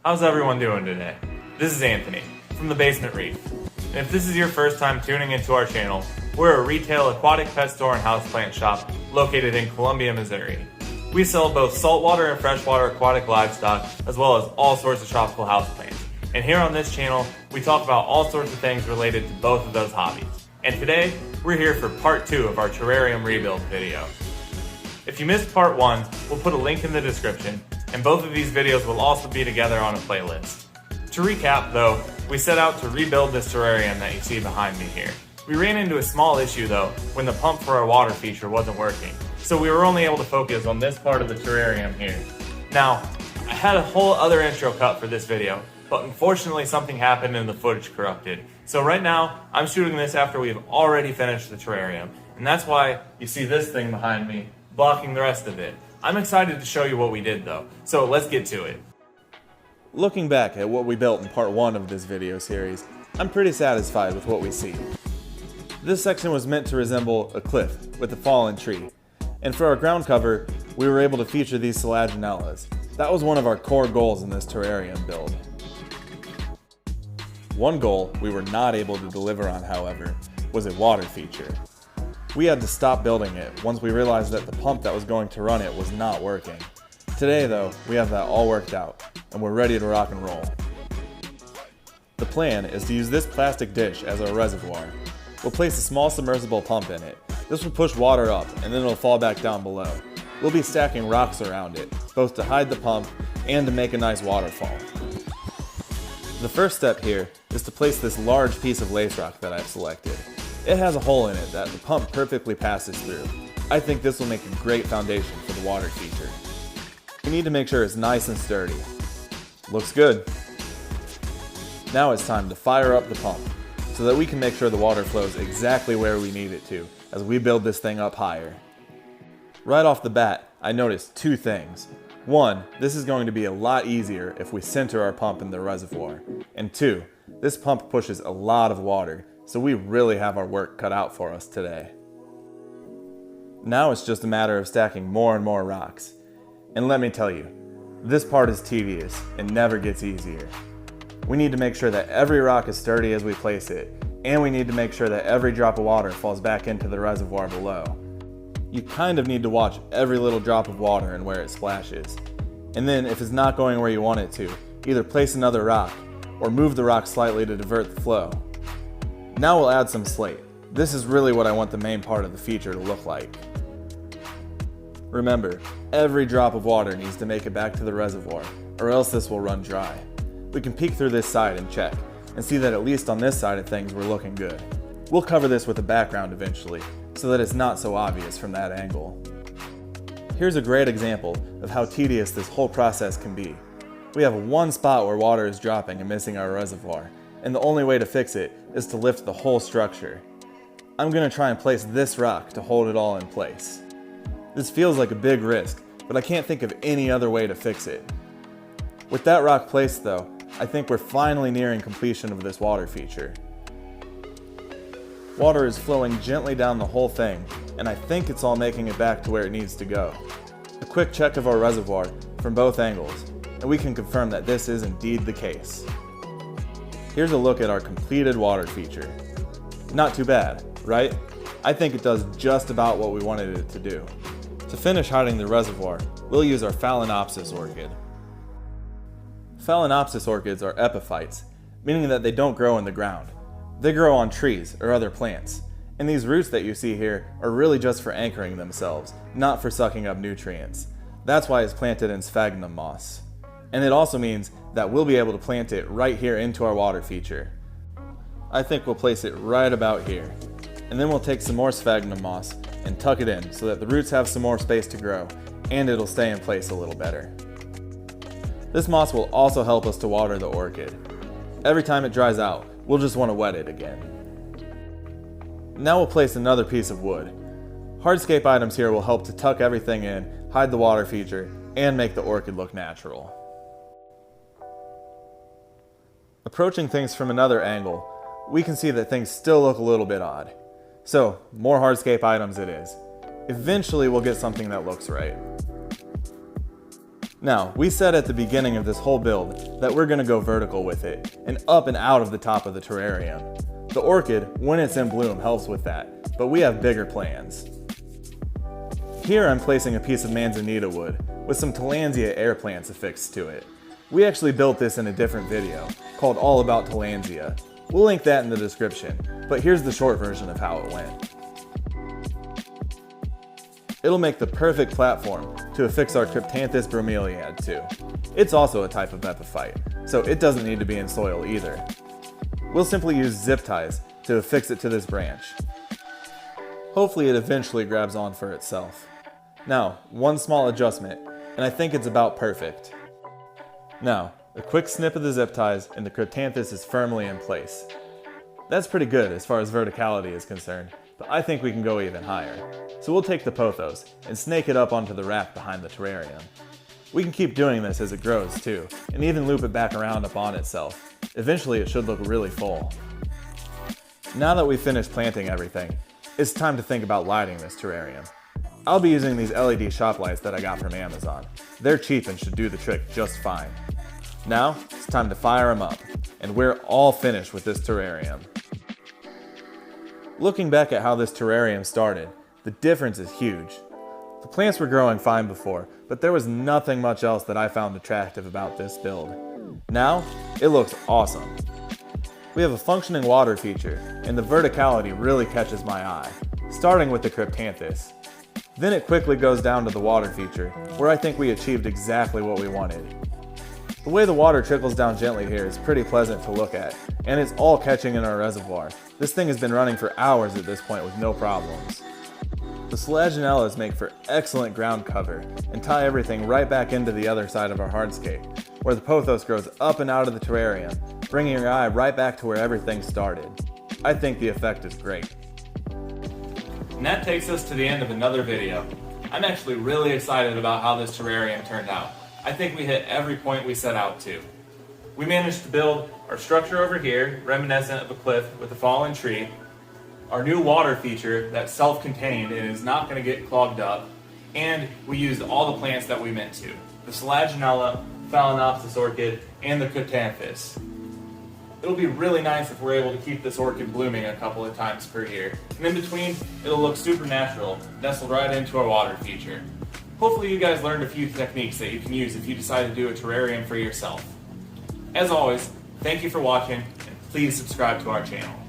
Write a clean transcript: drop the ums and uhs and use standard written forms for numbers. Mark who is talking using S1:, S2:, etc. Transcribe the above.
S1: How's everyone doing today? This is Anthony from the Basement Reef. And if this is your first time tuning into our channel, we're a retail aquatic pet store and houseplant shop located in Columbia, Missouri. We sell both saltwater and freshwater aquatic livestock, as well as all sorts of tropical houseplants. And here on this channel, we talk about all sorts of things related to both of those hobbies. And today, we're here for part 2 of our terrarium rebuild video. If you missed part 1, we'll put a link in the description, and both of these videos will also be together on a playlist. To recap though, we set out to rebuild this terrarium that you see behind me here. We ran into a small issue though when the pump for our water feature wasn't working, so we were only able to focus on this part of the terrarium here. Now, I had a whole other intro cut for this video, but unfortunately something happened and the footage corrupted. So right now, I'm shooting this after we've already finished the terrarium, and that's why you see this thing behind me blocking the rest of it. I'm excited to show you what we did though, so let's get to it.
S2: Looking back at what we built in part 1 of this video series, I'm pretty satisfied with what we see. This section was meant to resemble a cliff with a fallen tree, and for our ground cover, we were able to feature these selaginellas. That was one of our core goals in this terrarium build. One goal we were not able to deliver on, however, was a water feature. We had to stop building it once we realized that the pump that was going to run it was not working. Today though, we have that all worked out, and we're ready to rock and roll. The plan is to use this plastic dish as our reservoir. We'll place a small submersible pump in it. This will push water up, and then it'll fall back down below. We'll be stacking rocks around it, both to hide the pump and to make a nice waterfall. The first step here is to place this large piece of lace rock that I've selected. It has a hole in it that the pump perfectly passes through. I think this will make a great foundation for the water feature. We need to make sure it's nice and sturdy. Looks good. Now it's time to fire up the pump so that we can make sure the water flows exactly where we need it to as we build this thing up higher. Right off the bat, I noticed two things. One, this is going to be a lot easier if we center our pump in the reservoir. And two, this pump pushes a lot of water, so we really have our work cut out for us today. Now it's just a matter of stacking more and more rocks. And let me tell you, this part is tedious and never gets easier. We need to make sure that every rock is sturdy as we place it, and we need to make sure that every drop of water falls back into the reservoir below. You kind of need to watch every little drop of water and where it splashes. And then if it's not going where you want it to, either place another rock or move the rock slightly to divert the flow. Now we'll add some slate. This is really what I want the main part of the feature to look like. Remember, every drop of water needs to make it back to the reservoir, or else this will run dry. We can peek through this side and check, and see that at least on this side of things we're looking good. We'll cover this with a background eventually, so that it's not so obvious from that angle. Here's a great example of how tedious this whole process can be. We have one spot where water is dropping and missing our reservoir, and the only way to fix it is to lift the whole structure. I'm going to try and place this rock to hold it all in place. This feels like a big risk, but I can't think of any other way to fix it. With that rock placed though, I think we're finally nearing completion of this water feature. Water is flowing gently down the whole thing, and I think it's all making it back to where it needs to go. A quick check of our reservoir from both angles, and we can confirm that this is indeed the case. Here's a look at our completed water feature. Not too bad, right? I think it does just about what we wanted it to do. To finish hiding the reservoir, we'll use our Phalaenopsis orchid. Phalaenopsis orchids are epiphytes, meaning that they don't grow in the ground. They grow on trees or other plants, and these roots that you see here are really just for anchoring themselves, not for sucking up nutrients. That's why it's planted in sphagnum moss. And it also means that we'll be able to plant it right here into our water feature. I think we'll place it right about here. And then we'll take some more sphagnum moss and tuck it in so that the roots have some more space to grow, and it'll stay in place a little better. This moss will also help us to water the orchid. Every time it dries out, we'll just want to wet it again. Now we'll place another piece of wood. Hardscape items here will help to tuck everything in, hide the water feature, and make the orchid look natural. Approaching things from another angle, we can see that things still look a little bit odd. So, more hardscape items it is. Eventually we'll get something that looks right. Now, we said at the beginning of this whole build that we're going to go vertical with it, and up and out of the top of the terrarium. The orchid, when it's in bloom, helps with that, but we have bigger plans. Here I'm placing a piece of manzanita wood with some Tillandsia air plants affixed to it. We actually built this in a different video, called All About Tillandsia. We'll link that in the description, but here's the short version of how it went. It'll make the perfect platform to affix our Cryptanthus bromeliad to. It's also a type of epiphyte, so it doesn't need to be in soil either. We'll simply use zip ties to affix it to this branch. Hopefully it eventually grabs on for itself. Now, one small adjustment, and I think it's about perfect. Now, a quick snip of the zip ties and the Cryptanthus is firmly in place. That's pretty good as far as verticality is concerned, but I think we can go even higher. So we'll take the pothos and snake it up onto the rack behind the terrarium. We can keep doing this as it grows too, and even loop it back around upon itself. Eventually it should look really full. Now that we've finished planting everything, it's time to think about lighting this terrarium. I'll be using these LED shop lights that I got from Amazon. They're cheap and should do the trick just fine. Now, it's time to fire them up, and we're all finished with this terrarium. Looking back at how this terrarium started, the difference is huge. The plants were growing fine before, but there was nothing much else that I found attractive about this build. Now, it looks awesome. We have a functioning water feature, and the verticality really catches my eye, starting with the Cryptanthus. Then it quickly goes down to the water feature, where I think we achieved exactly what we wanted. The way the water trickles down gently here is pretty pleasant to look at, and it's all catching in our reservoir. This thing has been running for hours at this point with no problems. The Selaginellas make for excellent ground cover and tie everything right back into the other side of our hardscape, where the pothos grows up and out of the terrarium, bringing your eye right back to where everything started. I think the effect is great.
S1: And that takes us to the end of another video. I'm actually really excited about how this terrarium turned out. I think we hit every point we set out to. We managed to build our structure over here, reminiscent of a cliff with a fallen tree, our new water feature that's self-contained and is not going to get clogged up, and we used all the plants that we meant to. The Selaginella, Phalaenopsis orchid, and the Cryptanthus. It'll be really nice if we're able to keep this orchid blooming a couple of times per year. And in between, it'll look super natural, nestled right into our water feature. Hopefully you guys learned a few techniques that you can use if you decide to do a terrarium for yourself. As always, thank you for watching, and please subscribe to our channel.